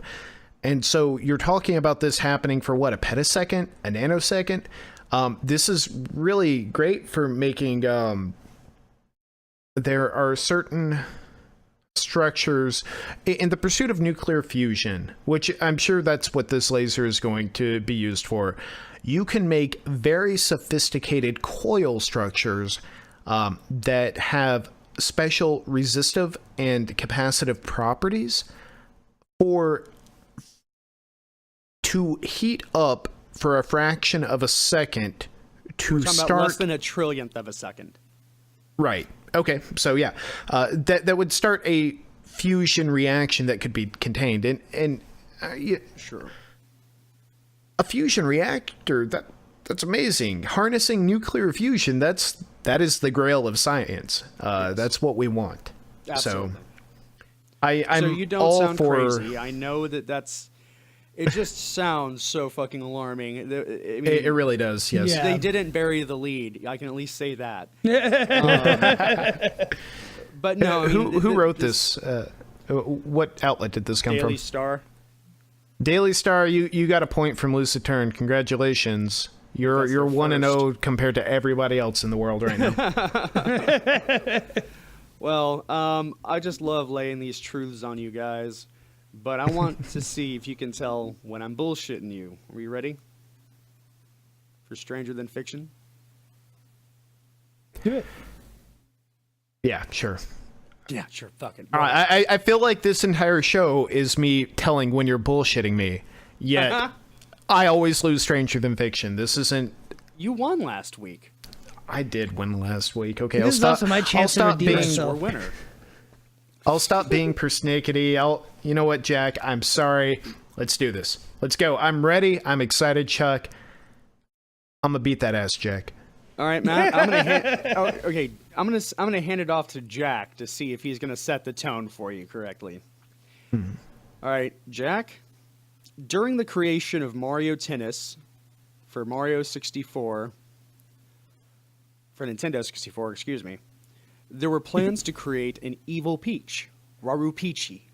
And so you're talking about this happening for what, a petosecond, a nanosecond? This is really great for making, there are certain structures in the pursuit of nuclear fusion, which I'm sure that's what this laser is going to be used for. You can make very sophisticated coil structures that have special resistive and capacitive properties to heat up for a fraction of a second to We're talking start about less than a trillionth of a second. Right. Okay. So yeah, that would start a fusion reaction that could be contained, and Sure. a fusion reactor that's amazing. Harnessing nuclear fusion, that is the grail of science. That's what we want. Absolutely. So I'm So you don't all sound for crazy. I know that's. It just sounds so fucking alarming. I mean, it really does. Yes. Yeah. They didn't bury the lead. I can at least say that. But no, I mean, Who wrote this? What outlet did this come Daily from? Star. Daily Star, you got a point from Lucid Turn. Congratulations. You're That's the 1-0 compared to everybody else in the world right now. Well, I just love laying these truths on you guys, but I want to see if you can tell when I'm bullshitting you. Are you ready? For Stranger Than Fiction? Yeah, sure. Yeah, sure. Fucking. I feel like this entire show is me telling when you're bullshitting me. Yet I always lose Stranger Than Fiction. This isn't. You won last week. I did win last week. Okay, This I'll is stop. also my chance to I'll stop redeem being. myself. We're winner. I'll stop being persnickety. You know what, Jack? I'm sorry. Let's do this. Let's go. I'm ready. I'm excited, Chuck. I'm gonna beat that ass, Jack. All right, Matt. I'm gonna hand it off to Jack to see if he's gonna set the tone for you correctly. All right, Jack. During the creation of Mario Tennis for Mario 64, for Nintendo 64, excuse me, there were plans to create an evil Peach, Waru Peachy.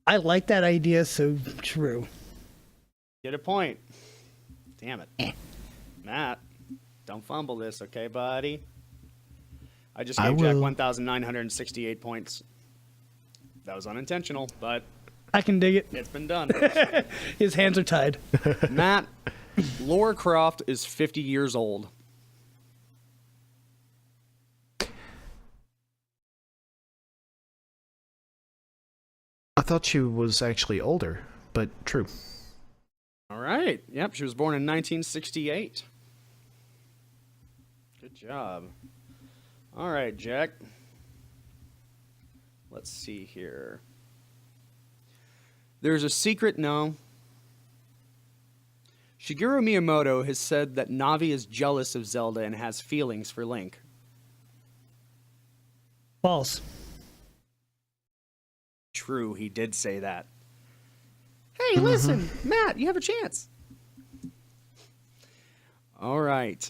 I like that idea, so true. Get a point. Damn it. Matt, don't fumble this, okay, buddy? I just gave Jack 1,968 points. That was unintentional, but I can dig it. it's been done. His hands are tied. Matt, Lara Croft is 50 years old. I thought she was actually older, but true. All right. Yep, she was born in 1968. Good job. All right, Jack. Let's see here. There's a secret. No. Shigeru Miyamoto has said that Navi is jealous of Zelda and has feelings for Link. False. True, he did say that. Hey, listen, Matt, you have a chance. All right.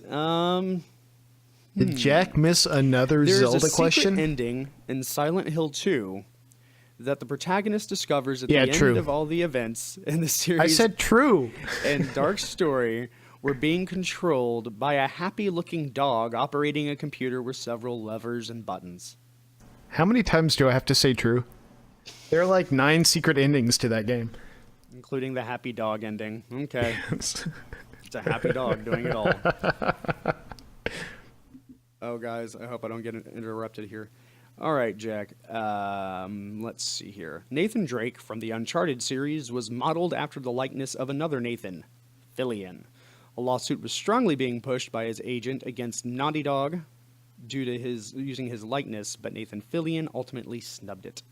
Did Jack miss another There's Zelda a question? secret ending in Silent Hill 2 that the protagonist discovers at Yeah, the true. end of all the events in the series. I said true. And Dark Story were being controlled by a happy-looking dog operating a computer with several levers and buttons. How many times do I have to say true? There are like 9 secret endings to that game. Including the happy dog ending. Okay. It's a happy dog doing it all. Oh, guys, I hope I don't get interrupted here. All right, Jack. Let's see here. Nathan Drake from the Uncharted series was modeled after the likeness of another Nathan, Fillion. A lawsuit was strongly being pushed by his agent against Naughty Dog due to his using his likeness, but Nathan Fillion ultimately snubbed it.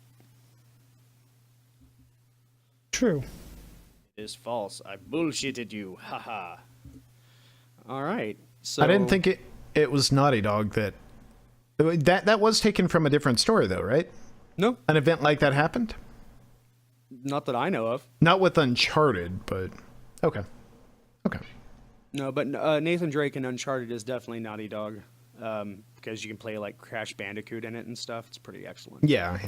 True. It is false. I bullshitted you. Haha. All right. So I didn't think it was Naughty Dog that was taken from a different story though, right? No, An event like that happened? not that I know of. Not with Uncharted, but okay. Okay. No, but Nathan Drake in Uncharted is definitely Naughty Dog because you can play like Crash Bandicoot in it and stuff. It's pretty excellent. Yeah.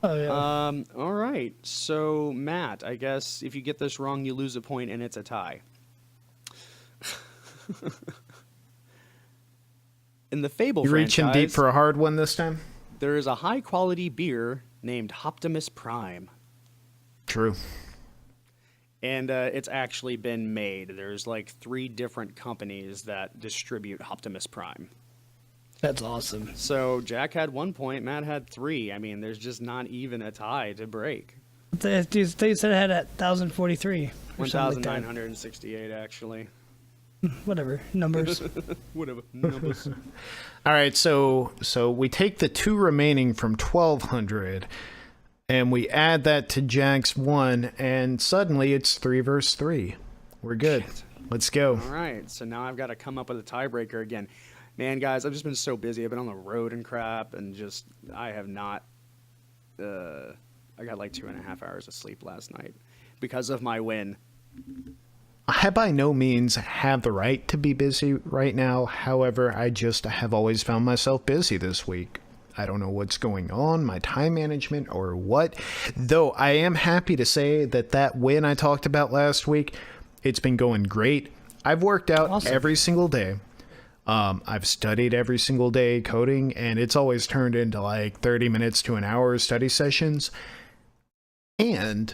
Oh yeah. All right. So Matt, I guess if you get this wrong, you lose a point and it's a tie. In the Fable You reaching franchise, deep for a hard one this time? there is a high-quality beer named Optimus Prime. True. And it's actually been made. There's like 3 different companies that distribute Optimus Prime. That's awesome. So Jack had 1 point, Matt had 3. I mean, there's just not even a tie to break. They said it had at 1,043. or something like that. 1,968, actually. Whatever. Numbers. Whatever. Numbers. All right, so we take the 2 remaining from 1,200, and we add that to Jack's 1, and suddenly it's 3 versus 3. We're good. Let's go. All right, so now I've got to come up with a tiebreaker again. Man, guys, I've just been so busy. I've been on the road and crap, and just I have not. I got like 2.5 hours of sleep last night because of my win. I by no means have the right to be busy right now. However, I just have always found myself busy this week. I don't know what's going on, my time management or what. Though I am happy to say that win I talked about last week, it's been going great. I've worked out every single day. I've studied every single day coding, and it's always turned into like 30 minutes to an hour study sessions. And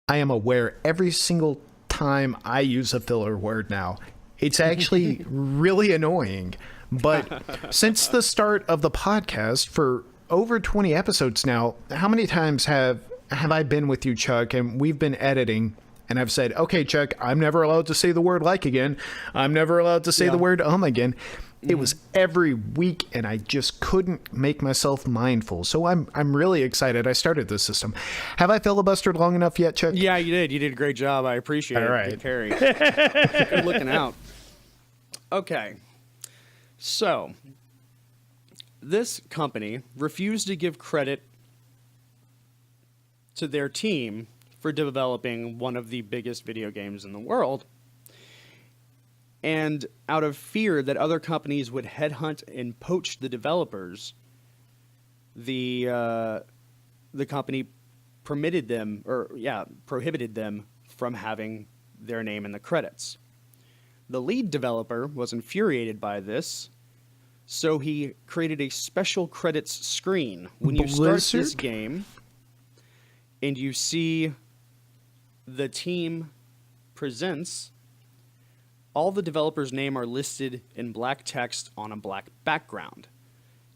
I am aware every single time I use a filler word now. It's actually really annoying. But since the start of the podcast for over 20 episodes now, how many times have I been with you, Chuck, and we've been editing, and I've said, okay, Chuck, I'm never allowed to say the word like again. I'm never allowed to say the word again. It was every week, and I just couldn't make myself mindful. So I'm really excited. I started this system. Have I filibustered long enough yet, Chuck? Yeah, you did. You did a great job. I appreciate it. All right. Good carry. Good looking out. Okay. So, this company refused to give credit to their team for developing one of the biggest video games in the world. And out of fear that other companies would headhunt and poach the developers, the company prohibited them from having their name in the credits. The lead developer was infuriated by this, so he created a special credits screen. When you start this game and you see the team presents, all the developers' name are listed in black text on a black background.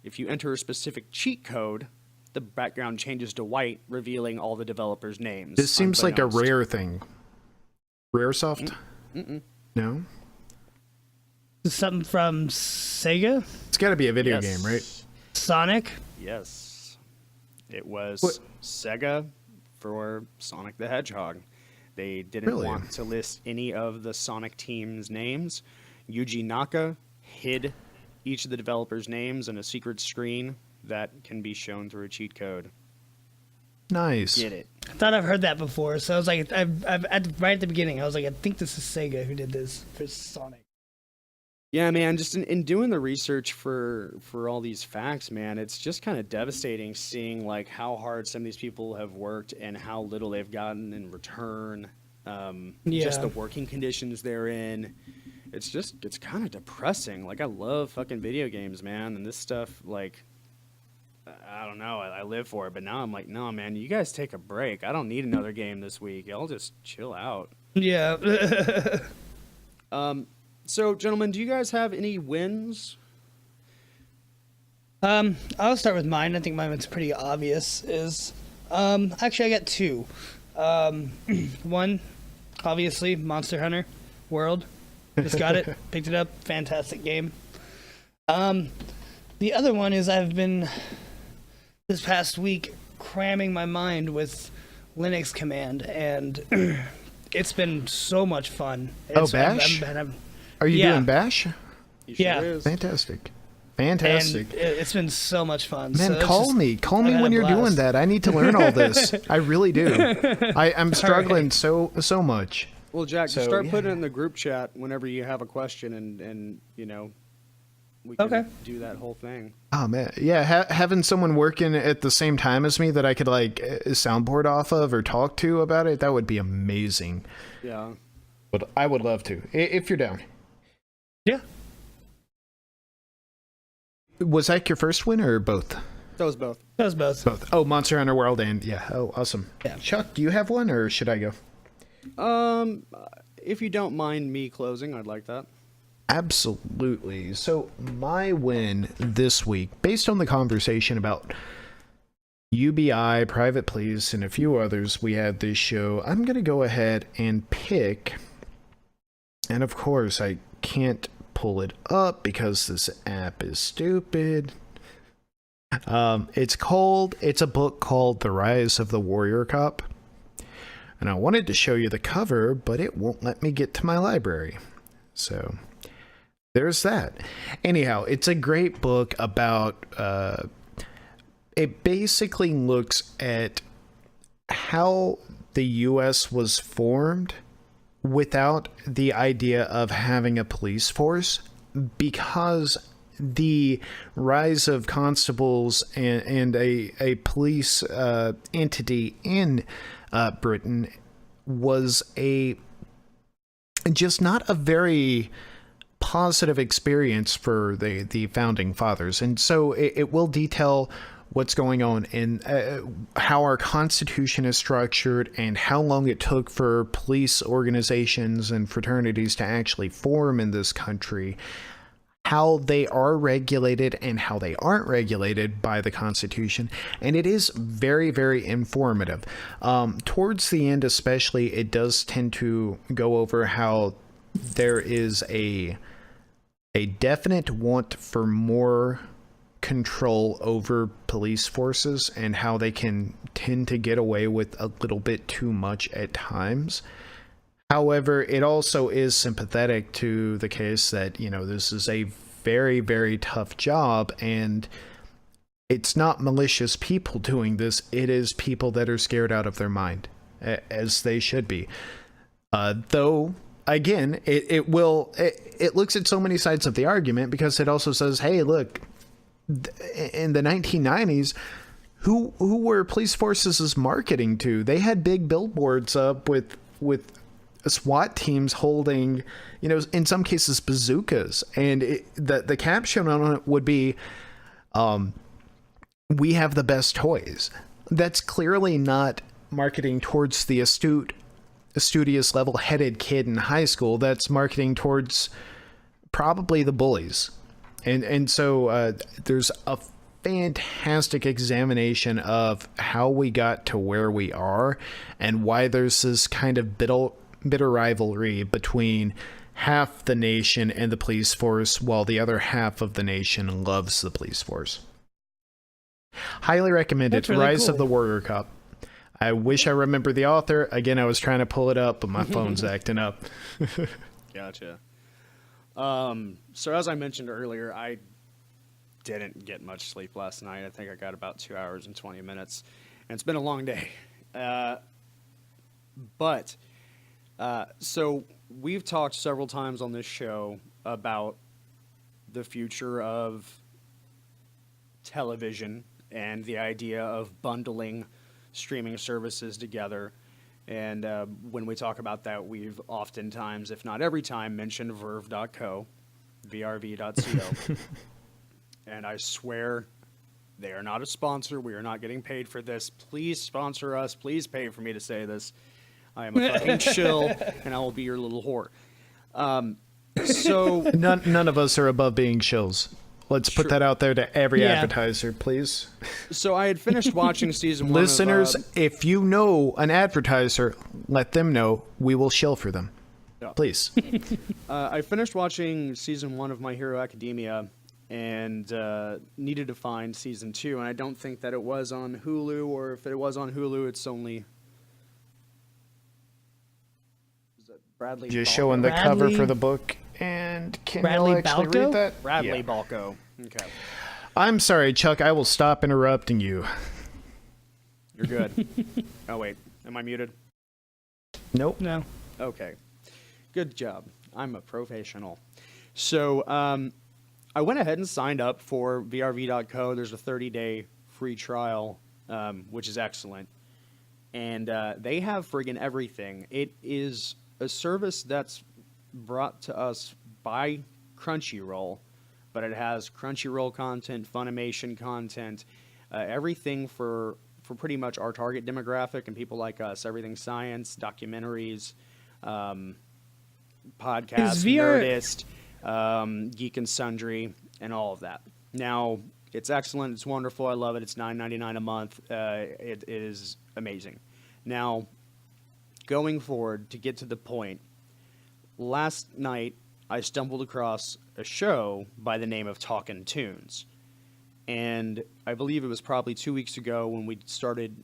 If you enter a specific cheat code, the background changes to white, revealing all the developers' names. This seems like a Rare thing. Raresoft? No? Something from Sega? It's got to be a video game, right? Sonic? Yes. It was What? Sega for Sonic the Hedgehog. They didn't want to list any of the Sonic team's names. Yuji Naka hid each of the developers' names in a secret screen that can be shown through a cheat code. Nice. Get it? I thought I've heard that before, so I was like, right at the beginning, I was like, I think this is Sega who did this for Sonic. Yeah, man, just in doing the research for all these facts, man, it's just kind of devastating seeing like how hard some of these people have worked and how little they've gotten in return. Just the working conditions they're in. It's kind of depressing. Like, I love fucking video games, man, and this stuff, like, I don't know, I live for it, but now I'm like, no, man, you guys take a break. I don't need another game this week. Y'all just chill out. Yeah. So, gentlemen, do you guys have any wins? I'll start with mine. I think mine was pretty obvious. Actually, I got two. One, obviously, Monster Hunter World. Just got it, picked it up. Fantastic game. The other one is I've been this past week cramming my mind with Linux Command, and it's been so much fun. Bash? Are you doing Bash? Yeah. Is. Fantastic. And it's been so much fun. Man, call me when you're doing that. I need to learn all this. I really do. I'm struggling so much. Well, Jack, just start putting it in the group chat whenever you have a question, and you know, we can do that whole thing. Oh man, yeah, having someone working at the same time as me that I could like soundboard off of or talk to about it, that would be amazing. Yeah, but I would love to if you're down. Yeah. Was that your first win or both? that was both. Both. Oh, Monster Hunter World and yeah. Oh, awesome. Yeah. Chuck, do you have one or should I go? If you don't mind me closing, I'd like that. Absolutely. So my win this week, based on the conversation about UBI, Private Police, and a few others we had this show, I'm going to go ahead and pick, and of course I can't pull it up because this app is stupid. It's a book called The Rise of the Warrior Cop. And I wanted to show you the cover, but it won't let me get to my library. So there's that. Anyhow, it's a great book about, it basically looks at how the U.S. was formed without the idea of having a police force, because the rise of constables and a police entity in Britain was just not a very positive experience for the founding fathers. And so it will detail what's going on and how our Constitution is structured and how long it took for police organizations and fraternities to actually form in this country, how they are regulated and how they aren't regulated by the Constitution. And it is very, very informative. Towards the end especially, it does tend to go over how there is a definite want for more control over police forces and how they can tend to get away with a little bit too much at times. However, it also is sympathetic to the case that, you know, this is a very, very tough job, and it's not malicious people doing this. It is people that are scared out of their mind, as they should be. Though, again, it looks at so many sides of the argument, because it also says, hey, look, in the 1990s, who were police forces marketing to? They had big billboards up with SWAT teams holding, in some cases bazookas, and the caption on it would be, "We have the best toys." That's clearly not marketing towards the studious, level-headed kid in high school. That's marketing towards probably the bullies. And so there's a fantastic examination of how we got to where we are and why there's this kind of bitter rivalry between half the nation and the police force, while the other half of the nation loves the police force. Highly recommend it. Really Rise cool. of the Warrior Cop. I wish I remember the author. Again, I was trying to pull it up, but my phone's acting up. Gotcha. So as I mentioned earlier, I didn't get much sleep last night. I think I got about 2 hours and 20 minutes, and it's been a long day. So we've talked several times on this show about the future of television and the idea of bundling streaming services together. And when we talk about that, we've oftentimes, if not every time, mentioned Verve.co, vrv.co. And I swear they are not a sponsor. We are not getting paid for this. Please sponsor us. Please pay for me to say this. I am a fucking shill, and I will be your little whore. So None of us are above being shills. Let's put that out there to every advertiser, please. So I had finished watching season one. Listeners, if you know an advertiser, let them know. We will shill for them. Yeah. Please. I finished watching season 1 of My Hero Academia and needed to find season 2, and I don't think that it was on Hulu, or if it was on Hulu, it's only... Is that Bradley Just Balco? showing the cover Bradley- for the book. And can Bradley you actually Balco? read that? Bradley Yeah. Balco. Okay. I'm sorry, Chuck. I will stop interrupting you. You're good. Oh, wait. Am I muted? Nope. No. Okay. Good job. I'm a professional. So I went ahead and signed up for vrv.co. There's a 30-day free trial, which is excellent. And they have friggin' everything. It is a service that's brought to us by Crunchyroll, but it has Crunchyroll content, Funimation content, everything for pretty much our target demographic and people like us. Everything science, documentaries, podcasts, Nerdist, Geek and Sundry, and all of that. Now, it's excellent. It's wonderful. I love it. It's $9.99 a month. It is amazing. Now, going forward, to get to the point, last night I stumbled across a show by the name of Talkin' Tunes. And I believe it was probably 2 weeks ago when we started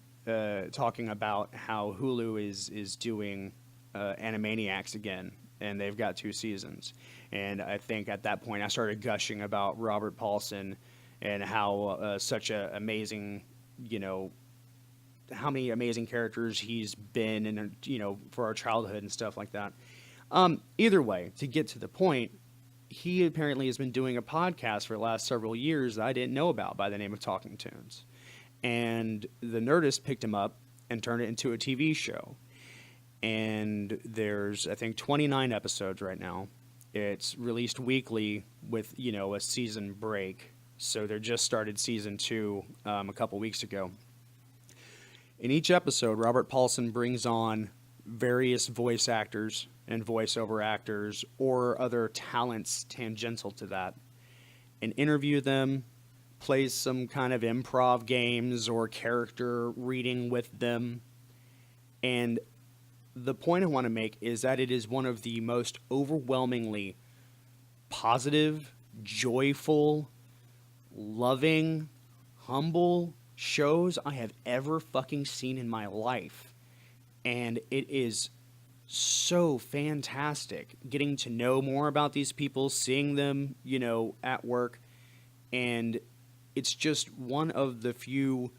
talking about how Hulu is doing Animaniacs again, and they've got 2 seasons. And I think at that point I started gushing about Robert Paulson and how such a amazing, how many amazing characters he's been in, for our childhood and stuff like that. Either way, to get to the point, he apparently has been doing a podcast for the last several years that I didn't know about by the name of Talking Tunes. And the Nerdist picked him up and turned it into a TV show. And there's, I think, 29 episodes right now. It's released weekly with, a season break. So they just started season 2 a couple weeks ago. In each episode, Robert Paulson brings on various voice actors and voiceover actors or other talents tangential to that and interview them, plays some kind of improv games or character reading with them. And the point I want to make is that it is one of the most overwhelmingly positive, joyful, loving, humble shows I have ever fucking seen in my life. And it is so fantastic getting to know more about these people, seeing them, at work. And it's just one of the few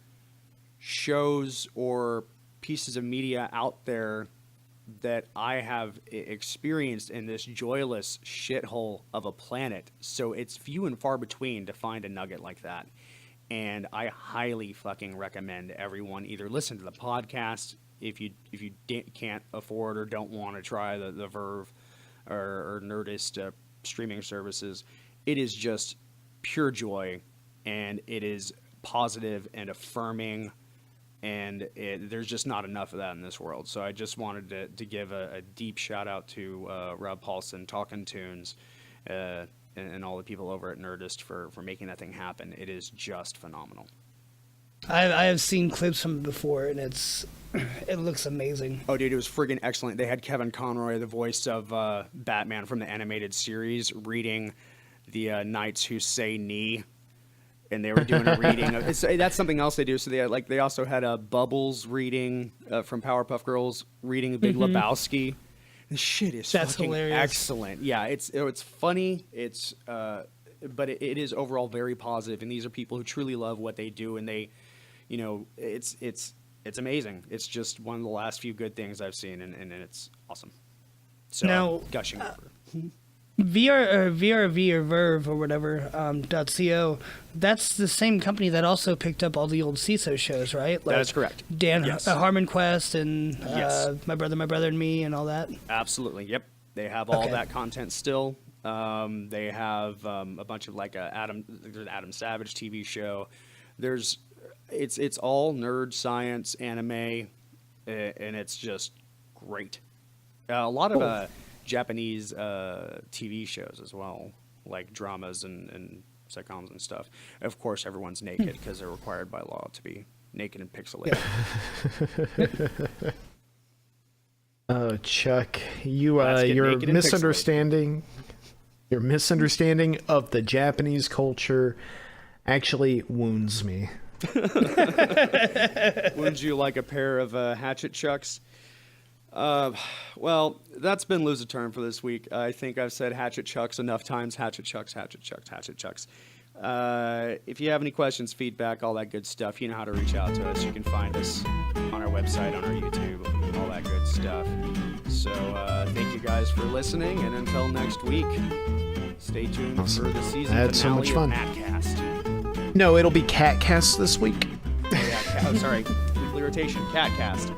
shows or pieces of media out there that I have experienced in this joyless shithole of a planet. So it's few and far between to find a nugget like that. And I highly fucking recommend everyone either listen to the podcast if you can't afford or don't want to try the Verve or Nerdist streaming services. It is just pure joy, and it is positive and affirming, and there's just not enough of that in this world. So I just wanted to give a deep shout out to Rob Paulson, Talkin' Tunes, and all the people over at Nerdist for making that thing happen. It is just phenomenal. I have seen clips from it before, and it looks amazing. Oh, dude, it was friggin' excellent. They had Kevin Conroy, the voice of Batman from the animated series, reading the Knights Who Say Knee, and they were doing a reading. That's something else they do. So they also had Bubbles reading from Powerpuff Girls, reading Big Lebowski. The shit is fucking hilarious. Excellent. Yeah, it's funny. But it is overall very positive, and these are people who truly love what they do, and they, it's amazing. It's just one of the last few good things I've seen, and it's awesome. So now, gushing over. VRV or Verve or whatever .co. That's the same company that also picked up all the old CISO shows, right? That is correct. Dan Yes. Harmon Quest and Yes. My Brother and Me and all that. Absolutely. Yep. They have all Okay. that content still. They have a bunch of there's an Adam Savage TV show. It's all nerd science anime, and it's just great. A lot of Japanese TV shows as well, like dramas and sitcoms and stuff. Of course, everyone's naked because they're required by law to be naked and pixelated. Chuck, your naked and misunderstanding. Your misunderstanding of the Japanese culture actually wounds me. Wounds you like a pair of Hatchetchucks? Well, that's been lose a term for this week. I think I've said Hatchetchucks enough times. Hatchetchucks, Hatchetchucks, Hatchetchucks. If you have any questions, feedback, all that good stuff, you know how to reach out to us. You can find us on our website, on our YouTube, all that good stuff. So thank you guys for listening, and until next week, stay tuned for the season I had so finale much fun. of Matcast. No, it'll be Catcast this week. Oh, yeah, sorry. Weekly rotation. Catcast.